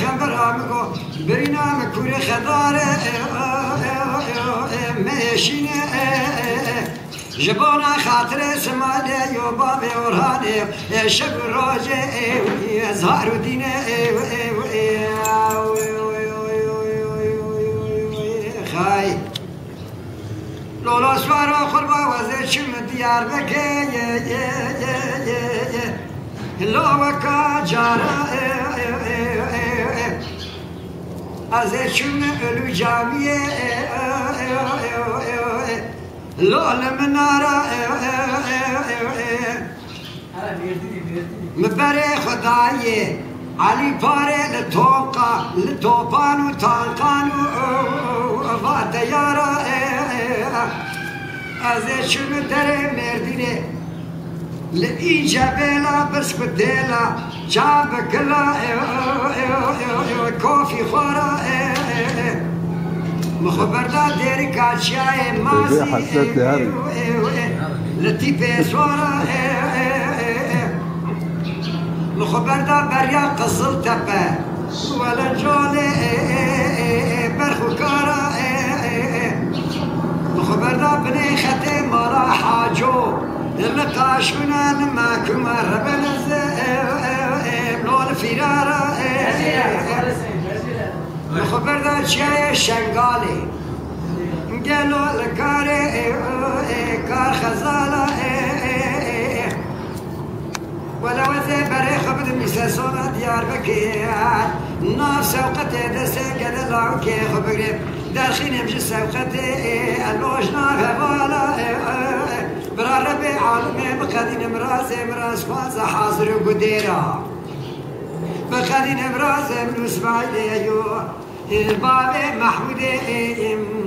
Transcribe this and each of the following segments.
پیغمبر آمگو برینا مکور خداره میشینه جبانا خاطر سماله یو باب اورانه شب روزه زهر دینه خای لولا سوارا خربا وزه چم دیار بکه لوکا جارا از چم الو جامیه لول منارا مبره خدایه علی پاره لطوپانو تانقانو واتیارا از چم در مردینه لئی جبلا بس بدلا جاب کلا کوفی خورا مخبردار دیری کارچیای ماسی لطیفه سوارا مخبردار بریا قصل تپه ولا جوله برخو کارا مخبردار بنی خطه مارا حاجو لقاشونا لما كمر بنزه بلول فيرارا مخبردار شاي شنغالي قالوا لكاري كار خزالة ولا وزي بريخ بد مساسونا ديار بكيات نار سوقتي دسي قد العوكي خبري داخل يمشي سوقتي اللوج نار هوالا برا ربي عالمي بقدين مراز فازا حاضر وقديرا بقدين مراز من اسماعيل يو الباب محمود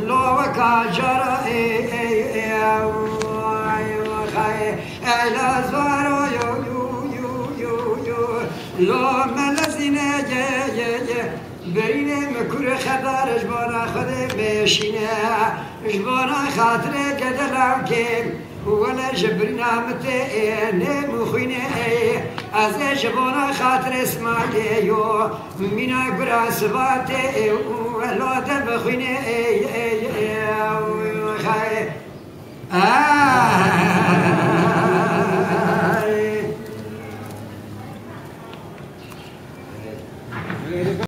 لو وكا جرى الى زوارو يو لو ملزينه برینه مکور خدار اجبارا خود میشینه اجبارا خاطره گدلم کم ولا جبرنا متى نمخينه از جبارا خاطر اسماعیل یو مینا برا سباته ولا دبخينه